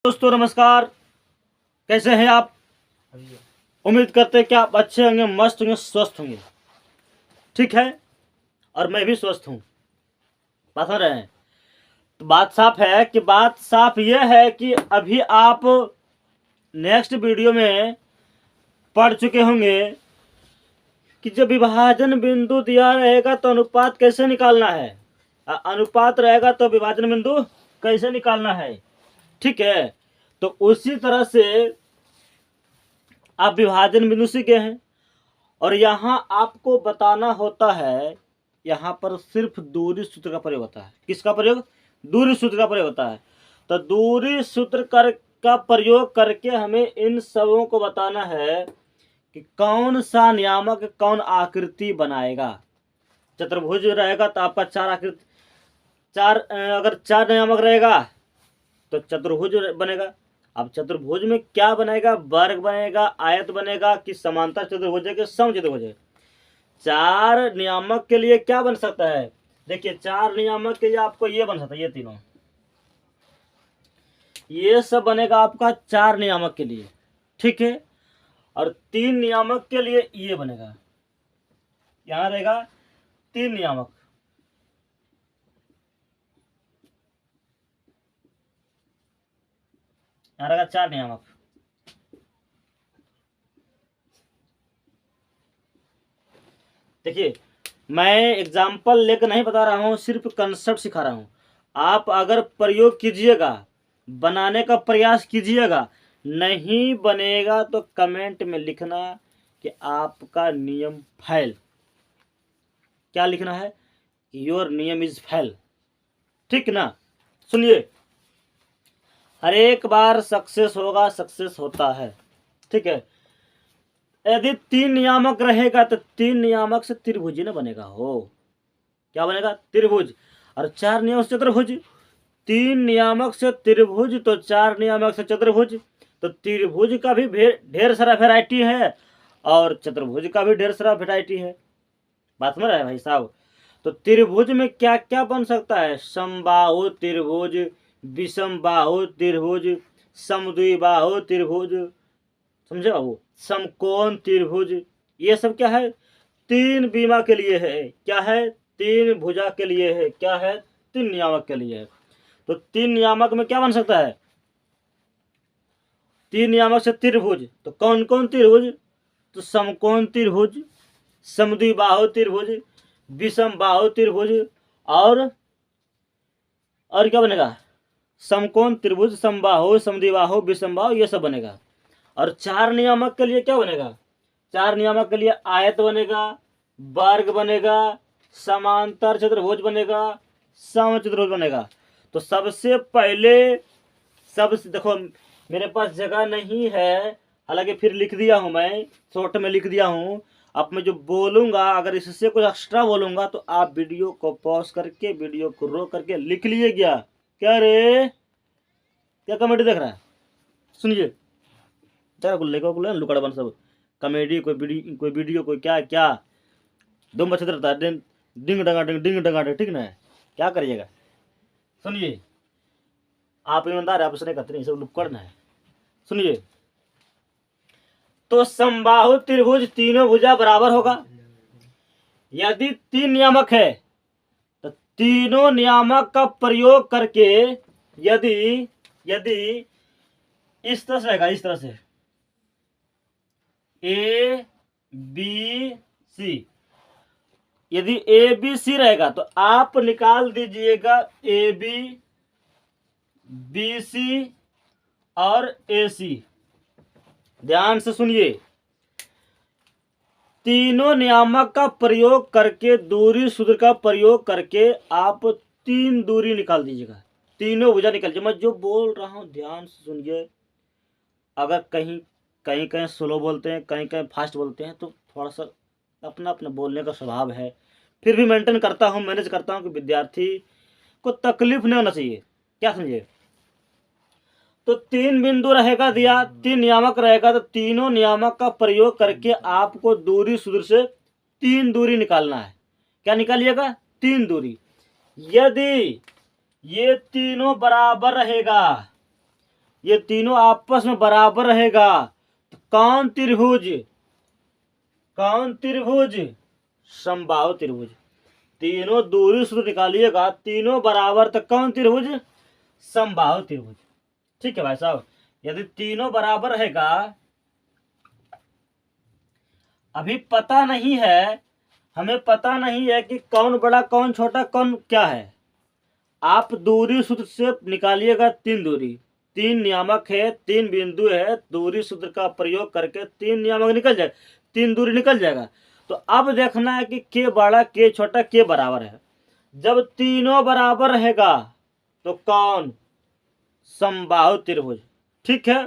दोस्तों नमस्कार, कैसे हैं आप। उम्मीद करते हैं कि आप अच्छे होंगे, मस्त होंगे, स्वस्थ होंगे। ठीक है, और मैं भी स्वस्थ हूँ। बात हो रहे हैं तो बात साफ है कि बात साफ ये है कि अभी आप नेक्स्ट वीडियो में पढ़ चुके होंगे कि जब विभाजन बिंदु दिया रहेगा तो अनुपात कैसे निकालना है। अनुपात रहेगा तो विभाजन बिंदु कैसे निकालना है। ठीक है, तो उसी तरह से आप विभाजन बिंदु सीखे हैं और यहाँ आपको बताना होता है, यहाँ पर सिर्फ दूरी सूत्र का प्रयोग होता है। किसका प्रयोग? दूरी सूत्र का प्रयोग होता है। तो दूरी सूत्र का प्रयोग करके हमें इन सबों को बताना है कि कौन सा नियामक कौन आकृति बनाएगा। चतुर्भुज रहेगा तो आपका चार आकृति, अगर चार नियामक रहेगा तो चतुर्भुज बनेगा। अब चतुर्भुज में क्या बनेगा? वर्ग बनेगा, आयत बनेगा, कि समांतर चतुर्भुज है कि सम चतुर्भुज है। चार नियामक के लिए क्या बन सकता है? देखिए, चार नियामक के लिए आपको ये बन सकता है, ये तीनों, ये सब बनेगा आपका चार नियामक के लिए। ठीक है, और तीन नियामक के लिए ये बनेगा, यहां रहेगा तीन नियामक, यहां रहेगा चार नियामक। देखिए, मैं एग्जाम्पल लेकर नहीं बता रहा हूँ, सिर्फ कंसेप्ट सिखा रहा हूँ। आप अगर प्रयोग कीजिएगा, बनाने का प्रयास कीजिएगा, नहीं बनेगा तो कमेंट में लिखना कि आपका नियम फेल। क्या लिखना है? योर नियम इज फेल। ठीक ना? सुनिए, हर एक बार सक्सेस होगा, सक्सेस होता है। ठीक है, यदि तीन नियामक रहेगा तो तीन नियामक से त्रिभुज न बनेगा। हो क्या बनेगा? त्रिभुज। और चार नियामक से चतुर्भुज। तीन नियामक से त्रिभुज तो चार नियामक से चतुर्भुज। तो त्रिभुज का भी ढेर सारा वैरायटी है और चतुर्भुज का भी ढेर सारा वैरायटी है। बात में रहे भाई साहब। तो त्रिभुज में क्या क्या बन सकता है? समबाहु त्रिभुज, विषम बाहु त्रिभुज, समद्विबाहु त्रिभुज, समझे बाबू, समकोण त्रिभुज। ये सब क्या है? तीन बीमा के लिए है। क्या है? तीन भुजा के लिए है। क्या है? तीन नियामक के लिए है। तो तीन नियामक में क्या बन सकता है? तीन नियामक से त्रिभुज। तो कौन कौन त्रिभुज? तो समकोण त्रिभुज, समद्विबाहु त्रिभुज, विषम बाहु त्रिभुज, और क्या बनेगा? समकोण त्रिभुज, समबाहु, समद्विबाहु, विषम बाहु, ये सब बनेगा। और चार नियामक के लिए क्या बनेगा? चार नियामक के लिए आयत बनेगा, वर्ग बनेगा, समांतर चतुर्भुज बनेगा, सम चतुर्भुज बनेगा। तो सबसे पहले देखो, मेरे पास जगह नहीं है, हालांकि फिर लिख दिया हूं, मैं शॉर्ट में लिख दिया हूं। अब मैं जो बोलूंगा, अगर इससे कुछ एक्स्ट्रा बोलूंगा तो आप वीडियो को पॉज करके, वीडियो को रोक करके लिख लिए। क्या रे, क्या कमेटी देख रहा है? सुनिए, लुकड़ बन सब कॉमेडी, कोई वीडियो कोई क्या क्या दो बच्चे रहता है, डिंग डंगा डिंग। ठीक ना? क्या करिएगा? सुनिए, आप ईमानदार है, आप इसने कहते नहीं, सब लुक्कड़ है। सुनिए, तो समबाहु त्रिभुज तीनों भुजा बराबर होगा। यदि तीन नियामक है तो तीनों नियामक का प्रयोग करके, यदि इस तरह से रहेगा, इस तरह से ए बी सी, यदि ए बी सी रहेगा तो आप निकाल दीजिएगा ए बी, बी सी और ए सी। ध्यान से सुनिए, तीनों नियामक का प्रयोग करके, दूरी सूत्र का प्रयोग करके आप तीन दूरी निकाल दीजिएगा, तीनों भुजा निकाल दीजिए। मैं जो बोल रहा हूं ध्यान से सुनिए। अगर कहीं कहीं कहीं स्लो बोलते हैं, कहीं कहीं फास्ट बोलते हैं, तो थोड़ा सा अपना अपना बोलने का स्वभाव है, फिर भी मेंटेन करता हूं, मैनेज करता हूं कि विद्यार्थी को तकलीफ नहीं होना चाहिए। क्या समझिए? तो तीन बिंदु रहेगा दिया, तीन नियामक रहेगा, तो तीनों नियामक का प्रयोग करके आपको दूरी सूत्र से तीन दूरी निकालना है। क्या निकालिएगा? तीन दूरी। यदि ये तीनों बराबर रहेगा, ये तीनों आपस में बराबर रहेगा तो कौन त्रिभुज? कौन त्रिभुज? समबाहु त्रिभुज। तीनों दूरी सूत्र निकालिएगा, तीनों बराबर तो कौन त्रिभुज? समबाहु त्रिभुज। ठीक है भाई साहब, यदि तीनों बराबर रहेगा, अभी पता नहीं है, हमें पता नहीं है कि कौन बड़ा कौन छोटा कौन क्या है। आप दूरी सूत्र से निकालिएगा तीन दूरी, तीन नियामक है, तीन बिंदु है, दूरी सूत्र का प्रयोग करके तीन नियामक निकल जाएगा, तीन दूरी निकल जाएगा। तो अब देखना है कि के बड़ा के छोटा के बराबर है। जब तीनों बराबर रहेगा तो कौन? समबाहु त्रिभुज। ठीक है,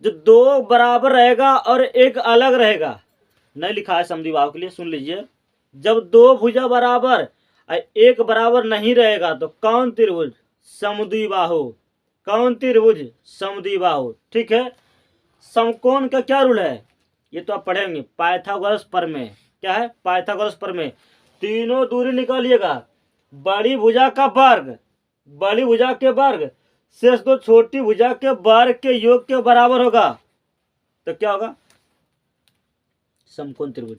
जो दो बराबर रहेगा और एक अलग रहेगा, नहीं लिखा है समद्विबाहु के लिए, सुन लीजिए। जब दो भुजा बराबर और एक बराबर नहीं रहेगा तो कौन त्रिभुज? समद्विबाहु। कौन त्रिभुज? समद्विबाहु। ठीक है, समकोण का क्या रूल है ये तो आप पढ़ेंगे, पाइथागोरस प्रमेय। क्या है? पाइथागोरस प्रमेय। तीनों दूरी निकालिएगा, बड़ी भुजा का वर्ग, बड़ी भुजा के वर्ग शेष दो छोटी भुजा के वर्ग के योग के बराबर होगा तो क्या होगा? समकोण त्रिभुज।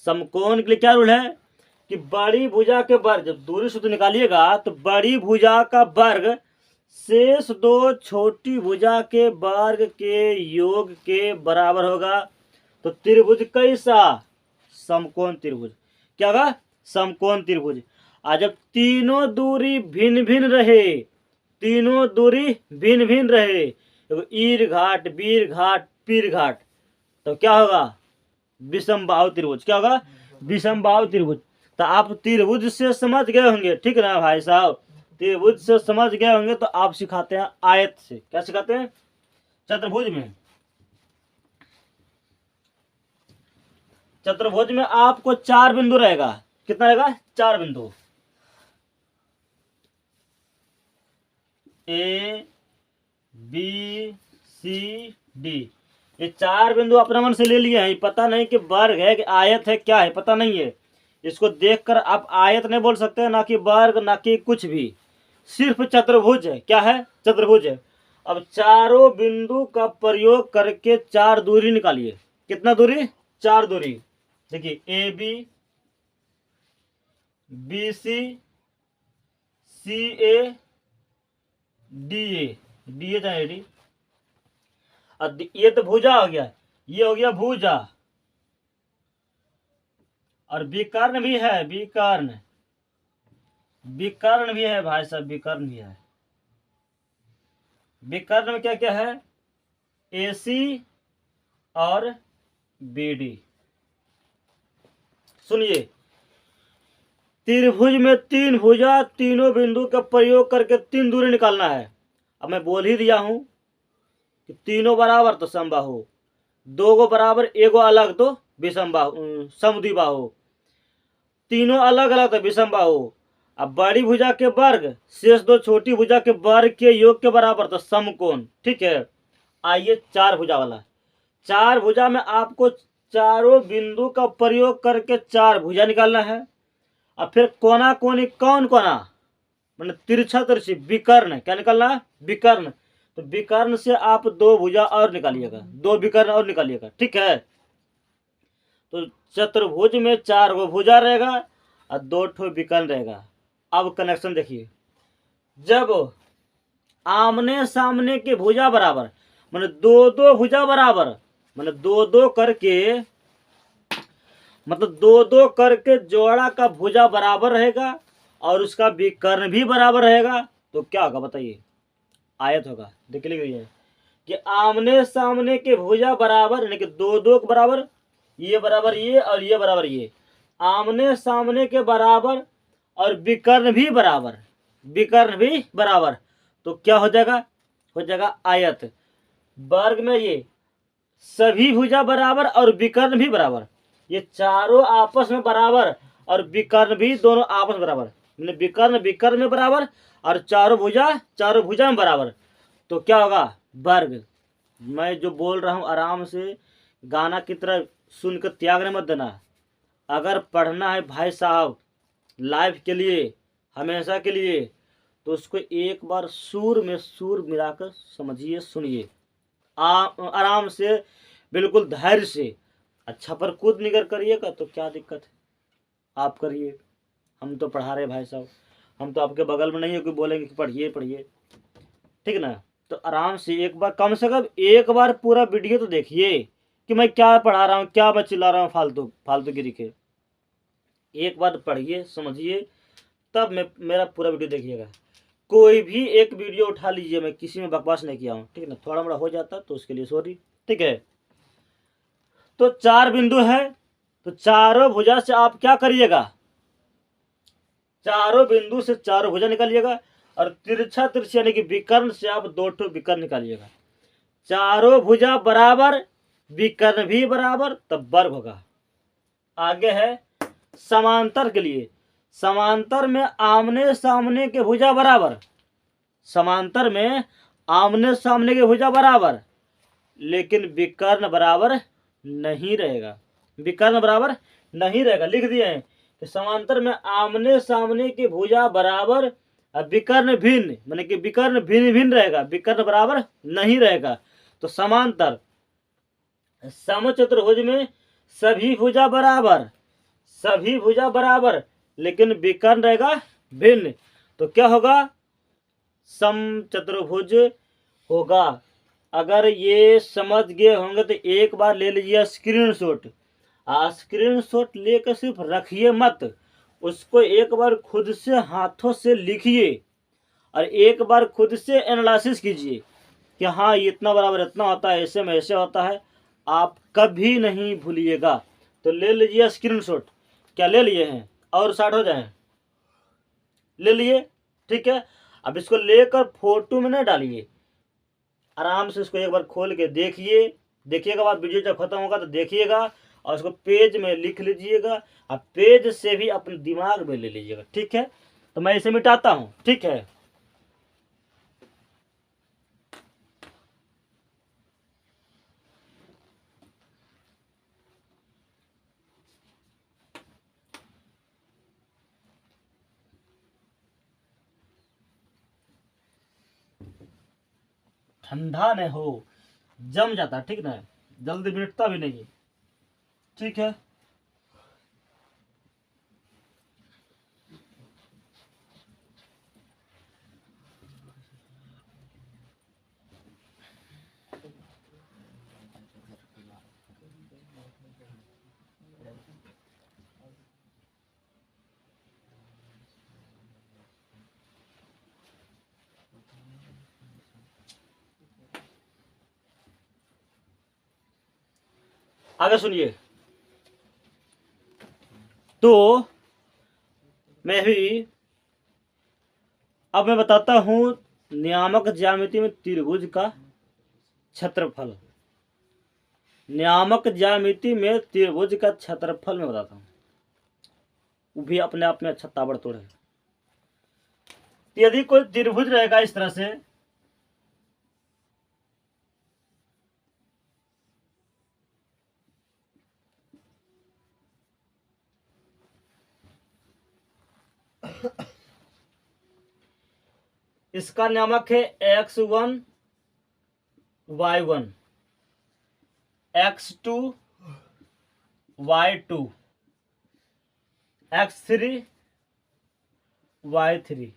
समकोण के लिए क्या रूल है कि बड़ी भुजा के वर्ग, जब दूरी सूत्र निकालिएगा तो बड़ी भुजा का वर्ग शेष दो छोटी भुजा के वर्ग के योग के बराबर होगा तो त्रिभुज कैसा? समकोण त्रिभुज। क्या होगा? समकोण त्रिभुज। और जब तीनों दूरी भिन्न भिन्न रहे, तीनों दूरी भिन्न भिन्न रहे, तो ईर घाट, वीर घाट, पीर घाट, तो क्या होगा? विषमबाहु त्रिभुज। क्या होगा? विषमबाहु त्रिभुज। तो आप त्रिभुज से समझ गए होंगे, ठीक ना भाई साहब? त्रिभुज से समझ गए होंगे तो आप सिखाते हैं आयत से। क्या सिखाते हैं? चतुर्भुज में, चतुर्भुज में आपको चार बिंदु रहेगा। कितना रहेगा? चार बिंदु। ए बी सी डी, ये चार बिंदु अपने मन से ले लिए हैं। पता नहीं कि वर्ग है कि आयत है, क्या है पता नहीं है। इसको देखकर आप आयत नहीं बोल सकते, ना कि वर्ग, ना कि कुछ भी, सिर्फ चतुर्भुज है। क्या है? चतुर्भुज है। अब चारों बिंदु का प्रयोग करके चार दूरी निकालिए। कितना दूरी? चार दूरी। देखिए, A B C, C A, D A चाहे डी। अब ये तो भुजा हो गया, ये हो गया भुजा। और विकर्ण भी है, विकर्ण, विकर्ण भी है भाई साहब, विकर्ण भी है। विकर्ण में क्या क्या है? AC और BD। सुनिए, त्रिभुज में तीन भुजा, तीनों बिंदु का प्रयोग करके तीन दूरी निकालना है। अब मैं बोल ही दिया हूं कि तीनों बराबर तो समबाहु, दो गो बराबर एगो अलग तो विषमबाहु, समद्विबाहु, तीनों अलग अलग तो विषमबाहु। अब बड़ी भुजा के वर्ग शेष दो छोटी भुजा के वर्ग के योग के बराबर तो समकोण। ठीक है, आइए चार भुजा वाला। चार भुजा में आपको चारों बिंदु का प्रयोग करके चार भुजा निकालना है। अब फिर कोना कोनी, कौन कोना? मतलब तिरछा तिरछी, विकर्ण। क्या निकालना है? विकर्ण। तो विकर्ण से आप दो भुजा और निकालिएगा, दो विकर्ण और निकालिएगा। ठीक है, तो चतुर्भुज में चार गो भुजा रहेगा और दो ठो विकर्ण रहेगा। अब कनेक्शन देखिए, जब आमने सामने के भुजा बराबर, मतलब दो दो भुजा बराबर, मतलब दो दो करके, मतलब दो दो करके जोड़ा का भुजा बराबर रहेगा और उसका विकर्ण भी बराबर रहेगा तो क्या होगा बताइए? आयत होगा। देख लीजिए कि आमने सामने के भुजा बराबर, यानी कि दो दो के बराबर, ये बराबर ये और ये बराबर ये, आमने सामने के बराबर और विकर्ण भी बराबर, विकर्ण भी बराबर, तो क्या हो जाएगा? हो जाएगा आयत। वर्ग में ये सभी भुजा बराबर और विकर्ण भी बराबर, ये चारों आपस में बराबर और विकर्ण भी दोनों आपस में बराबर, मतलब विकर्ण विकर्ण में बराबर और चारों भुजा में बराबर, तो क्या होगा? वर्ग। मैं जो बोल रहा हूँ आराम से गाना की तरह सुनकर त्यागने मत देना। अगर पढ़ना है भाई साहब लाइफ के लिए, हमेशा के लिए, तो उसको एक बार सुर में सुर मिलाकर समझिए, सुनिए आराम से, बिल्कुल धैर्य से। अच्छा पर कूद निगर करिएगा तो क्या दिक्कत है, आप करिए, हम तो पढ़ा रहे भाई साहब, हम तो आपके बगल में नहीं है कि बोलेंगे कि पढ़िए पढ़िए, ठीक ना। तो आराम से एक बार, कम से कम एक बार पूरा वीडियो तो देखिए कि मैं क्या पढ़ा रहा हूँ, क्या मैं चिल्ला रहा हूँ फालतू फालतूगिरी के। एक बार पढ़िए समझिए, तब मैं मेरा पूरा वीडियो देखिएगा। कोई भी एक वीडियो उठा लीजिए, मैं किसी में बकवास नहीं किया हूँ, ठीक है ना। थोड़ा मोड़ा हो जाता तो उसके लिए सॉरी, ठीक है। तो 4 बिंदु है, तो चारों भुजा से आप क्या करिएगा, चारों बिंदु से चारों भुजा निकालिएगा, और तिरछा तिरछा यानी कि विकर्ण से आप 2 ठो विकर्ण निकालिएगा। चारों भुजा बराबर, विकर्ण भी बराबर, तब वर्ग होगा। आगे है समांतर के लिए, समांतर में आमने सामने के भुजा बराबर, समांतर में आमने सामने के भुजा बराबर, लेकिन विकर्ण बराबर नहीं रहेगा, विकर्ण बराबर नहीं रहेगा। लिख दिए हैं कि समांतर में आमने सामने की भुजा बराबर, विकर्ण भिन्न, माने कि विकर्ण भिन्न भिन्न रहेगा, विकर्ण बराबर नहीं रहेगा। तो समांतर समचतुर्भुज में सभी भुजा बराबर, सभी भुजा बराबर, लेकिन विकर्ण रहेगा भिन्न, तो क्या होगा, समचतुर्भुज होगा। अगर ये समझ गए होंगे तो एक बार ले लीजिए स्क्रीनशॉट, स्क्रीनशॉट लेकर सिर्फ रखिए मत, उसको एक बार खुद से हाथों से लिखिए, और एक बार खुद से एनालिसिस कीजिए कि हाँ ये इतना बराबर इतना होता है, ऐसे में ऐसे होता है, आप कभी नहीं भूलिएगा। तो ले लीजिए स्क्रीनशॉट, क्या ले लिए हैं, और 60 हो जाए, ले लिए, ठीक है। अब इसको लेकर फोटो में न डालिए, आराम से इसको एक बार खोल के देखिए, देखिएगा बाद वीडियो जब खत्म होगा तो देखिएगा, और उसको पेज में लिख लीजिएगा, और पेज से भी अपने दिमाग में ले लीजिएगा, ठीक है। तो मैं इसे मिटाता हूँ, ठीक है। ठंडा न हो, जम जाता, ठीक ना, जल्दी मिटता भी नहीं है, ठीक है। आगे सुनिए, तो मैं भी अब मैं बताता हूं नियामक ज्यामिति में त्रिभुज का क्षेत्रफल, नियामक ज्यामिति में त्रिभुज का क्षेत्रफल मैं बताता हूं, वो भी अपने आप में अच्छा ताबड़तोड़ है। यदि कोई त्रिभुज रहेगा इस तरह से, इसका नियामक है x1 y1, x2 y2, x3 y3।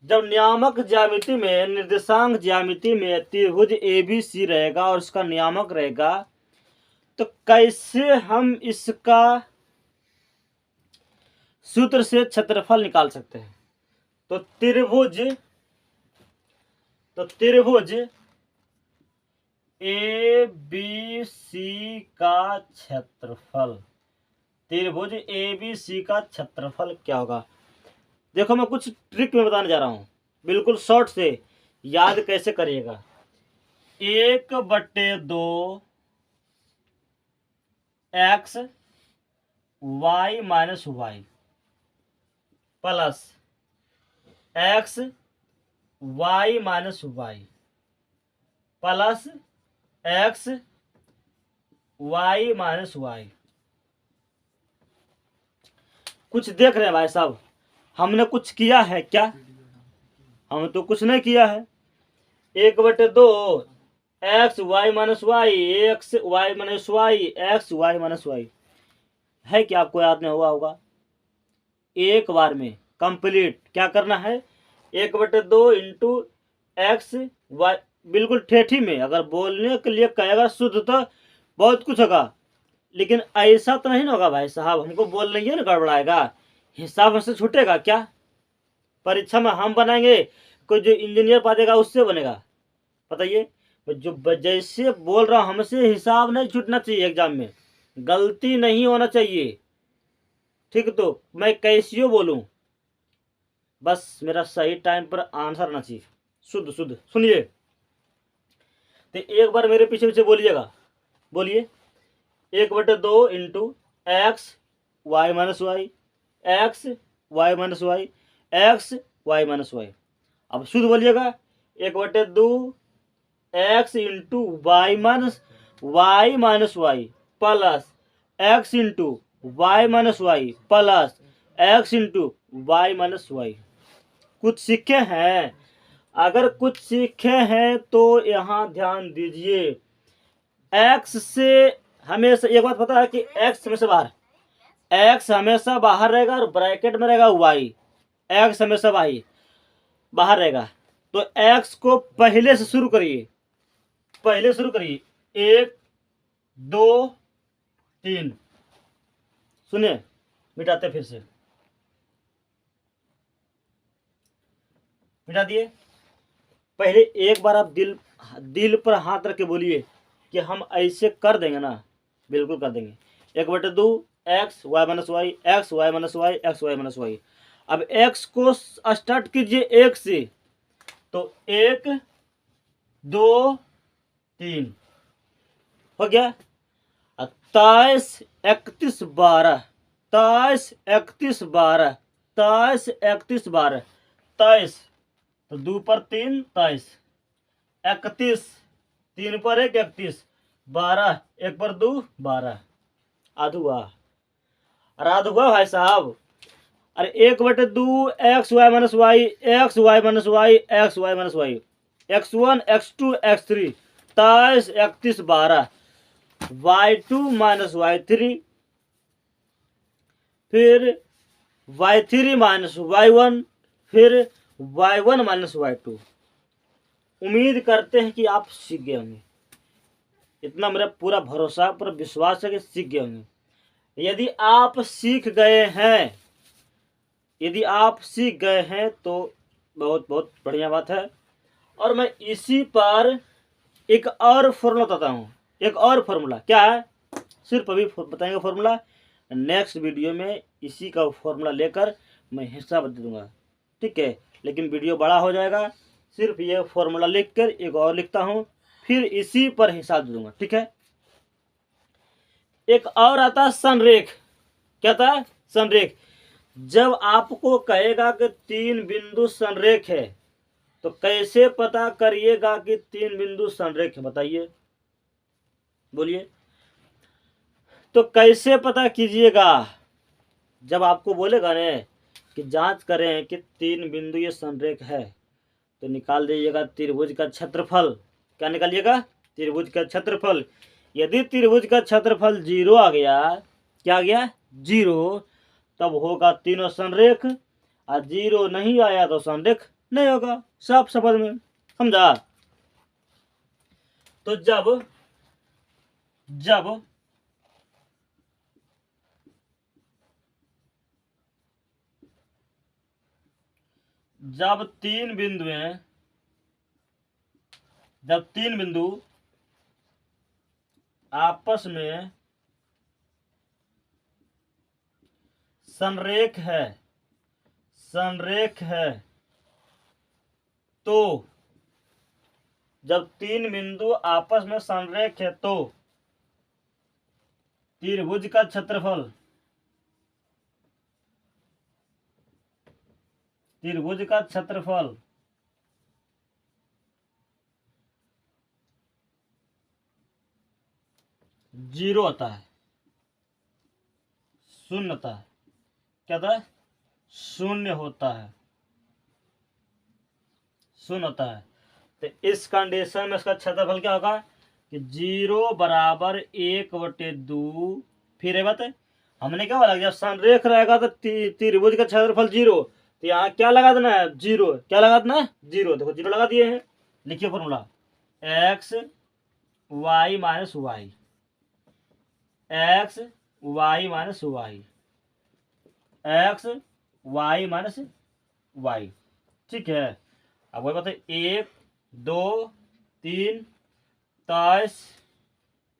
जब नियामक ज्यामिति में, निर्देशांक ज्यामिति में त्रिभुज ABC रहेगा और उसका नियामक रहेगा, तो कैसे हम इसका सूत्र से क्षेत्रफल निकाल सकते हैं। तो त्रिभुज ABC का क्षेत्रफल, त्रिभुज ABC का क्षेत्रफल क्या होगा। देखो मैं कुछ ट्रिक में बताने जा रहा हूं, बिल्कुल शॉर्ट से याद कैसे करिएगा। 1/2 x y minus Y plus x y minus Y plus x y minus Y. कुछ देख रहे हैं भाई साहब, हमने कुछ किया है क्या? हम तो कुछ नहीं किया है। 1/2 X Y minus Y, X Y minus Y, X Y minus Y है क्या? आपको याद नहीं हुआ होगा? एक बार में कंप्लीट क्या करना है? 1/2 इंटू एक्स वाई, बिल्कुल ठेठी में। अगर बोलने के लिए कहेगा शुद्ध तो बहुत कुछ होगा, लेकिन ऐसा तो नहीं होगा भाई साहब, हमको बोल रही है ना, गड़बड़ाएगा, हिसाब हमसे छूटेगा क्या? परीक्षा में हम बनाएंगे, कोई जो इंजीनियर पा देगा उससे बनेगा? बताइए। जो जैसे बोल रहा हूं, हमसे हिसाब नहीं छूटना चाहिए, एग्जाम में गलती नहीं होना चाहिए, ठीक? तो मैं कैसियो बोलूं, बस मेरा सही टाइम पर आंसर आना चाहिए, शुद्ध शुद्ध। सुनिए, तो एक बार मेरे पीछे पीछे बोलिएगा, बोलिए। 1/2 into X Y minus Y, X Y minus Y, X Y minus Y. अब शुद्ध बोलिएगा। 1/2 X into Y minus Y plus X into Y minus Y plus X into Y minus Y. कुछ सीखे हैं? अगर कुछ सीखे हैं तो यहाँ ध्यान दीजिए। एक्स से हमेशा एक बात पता है कि एक्स हमेशा बाहर, एक्स हमेशा बाहर रहेगा और ब्रैकेट में रहेगा वाई। एक्स हमेशा बाहर रहेगा, तो एक्स को पहले से शुरू करिए, पहले शुरू करिए। 1 2 3, सुनिए, मिटाते फिर से, मिटा दिए। पहले एक बार आप दिल पर हाथ रख के बोलिए कि हम ऐसे कर देंगे ना, बिल्कुल कर देंगे। 1/2 X Y minus Y, X Y minus Y, X Y minus Y. अब एक्स को स्टार्ट कीजिए 1 से, तो 1 2 3 हो गया। 23 31 12, 23 31 12, 23 31 12, 23, तो 2 पर 3 23, 31 3 पर 1 31, 12 1 पर 2 12। आधुआ राधुआ भाई साहब। अरे 1/2 X Y minus Y, X Y minus Y, X Y minus Y, x1 x2 x3, 23 31 12, y2 minus y3, फिर y3 माइनस y1, फिर y1 माइनस y2। उम्मीद करते हैं कि आप सीख गए होंगे, इतना मेरा पूरा भरोसा, पूरा विश्वास है कि सीख गए होंगे। यदि आप सीख गए हैं, यदि आप सीख गए हैं तो बहुत बहुत बढ़िया बात है। और मैं इसी पर एक और फॉर्मूला बताता हूँ, एक और फॉर्मूला। क्या है? सिर्फ अभी बताएंगे फॉर्मूला, नेक्स्ट वीडियो में इसी का फॉर्मूला लेकर मैं हिस्सा बता दूंगा, ठीक है? लेकिन वीडियो बड़ा हो जाएगा, सिर्फ ये फॉर्मूला लिख कर एक और लिखता हूँ, फिर इसी पर हिसाब दे दूंगा, ठीक है? एक और आता है संरेख। क्या था? संरेख। जब आपको कहेगा कि 3 बिंदु संरेख है, तो कैसे पता करिएगा कि 3 बिंदु संरेख है? बताइए, बोलिए। तो कैसे पता कीजिएगा? जब आपको बोलेगा ना कि जांच करें कि 3 बिंदु ये संरेख है, तो निकाल दीजिएगा त्रिभुज का क्षेत्रफल। क्या निकालिएगा? त्रिभुज का क्षेत्रफल। यदि त्रिभुज का क्षेत्रफल 0 आ गया, क्या आ गया? 0, तब होगा तीनों संरेख, और 0 नहीं आया तो संरेख नहीं होगा। साफ समझ में, समझा? तो जब जब जब तीन बिंदु हैं, जब 3 बिंदु आपस में संरेख है, संरेख है, तो जब 3 बिंदु आपस में संरेख है तो त्रिभुज का क्षेत्रफल, त्रिभुज का क्षेत्रफल 0 आता है, 0 आता है। क्या था? शून्य होता है, शून्य होता है। तो इस कंडीशन में इसका क्षेत्रफल क्या होगा कि 0 बराबर 1/2। फिर है बात है, हमने क्या बोला जब संरेख रहेगा तो त्रिभुज का क्षेत्रफल 0, तो यहाँ क्या लगा देना है 0, क्या लगा देना है 0। देखो 0 लगा दिए हैं। लिखिए formula x y minus Y, X Y minus Y, X Y minus Y. ठीक है, अब वही बताइए 1 2 3 23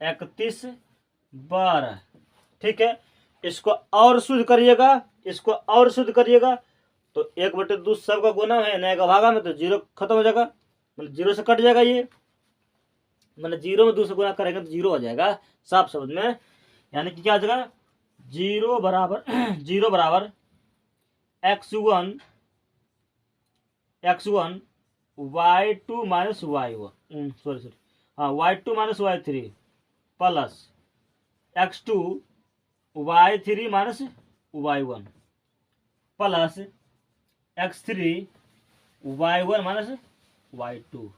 31 12। ठीक है, इसको और शुद्ध करिएगा, इसको और शुद्ध करिएगा तो 1/2 सबका गुना है, नए का भागा में, तो 0 खत्म हो जाएगा, मतलब 0 से कट जाएगा ये, मतलब 0 में 2 से गुना करेंगे तो 0 हो जाएगा साफ शब्द में। यानी कि क्या आ जाएगा 0 बराबर 0 बराबर x1 y2 minus y1, sorry हाँ y2 minus y3 plus x2 y3 minus y1 plus x3 y1 minus y2।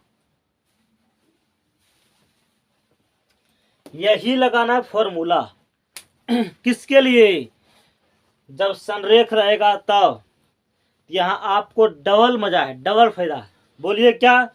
यही लगाना फॉर्मूला किसके लिए, जब संरेख रहेगा तब। यहाँ आपको डबल मजा है, डबल फायदा। बोलिए क्या,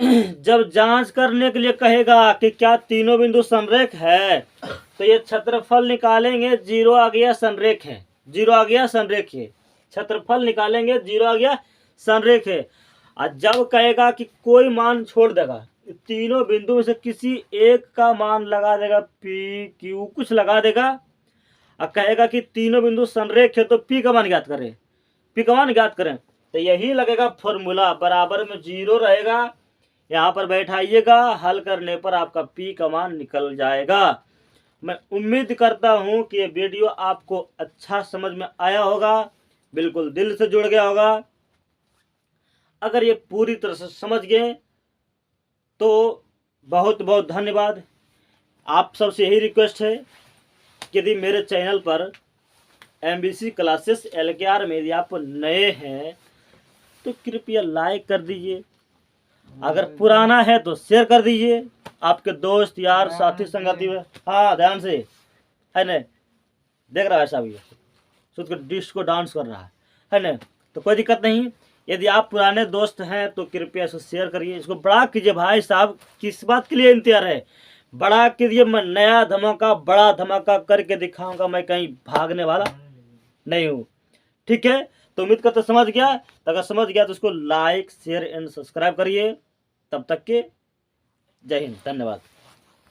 जब जांच करने के लिए कहेगा कि क्या तीनों बिंदु संरेख है, तो ये क्षेत्रफल निकालेंगे, 0 आ गया संरेख है, 0 आ गया संरेख है, क्षेत्रफल निकालेंगे 0 आ गया संरेख है। और जब कहेगा कि कोई मान छोड़ देगा, तीनों बिंदु में से किसी एक का मान लगा देगा, पी क्यू कुछ लगा देगा, और कहेगा कि तीनों बिंदु संरेख है तो पी का मान ज्ञात करें, पी का मान ज्ञात करें, तो यही लगेगा फॉर्मूला। बराबर में 0 रहेगा, यहाँ पर बैठाइएगा, हल करने पर आपका पी का मान निकल जाएगा। मैं उम्मीद करता हूँ कि ये वीडियो आपको अच्छा समझ में आया होगा, बिल्कुल दिल से जुड़ गया होगा। अगर ये पूरी तरह से समझ गए तो बहुत बहुत धन्यवाद। आप सबसे यही रिक्वेस्ट है कि यदि मेरे चैनल पर MBC क्लासेस LKR में यदि आप नए हैं तो कृपया लाइक कर दीजिए, अगर पुराना है तो शेयर कर दीजिए आपके दोस्त यार साथी संगति में। हाँ ध्यान से है न, देख रहा है ऐसा भी खुद को डिस्को डांस कर रहा है न, तो कोई दिक्कत नहीं। यदि आप पुराने दोस्त हैं तो कृपया इसे शेयर करिए, इसको बड़ा कीजिए। भाई साहब किस बात के लिए इंतजार है, बड़ा कीजिए। मैं नया धमाका बड़ा धमाका करके दिखाऊंगा, मैं कहीं भागने वाला नहीं हूँ। ठीक है, तो उम्मीद करते समझ गया, तो अगर समझ गया तो उसको लाइक शेयर एंड सब्सक्राइब करिए। तब तक के जय हिंद, धन्यवाद।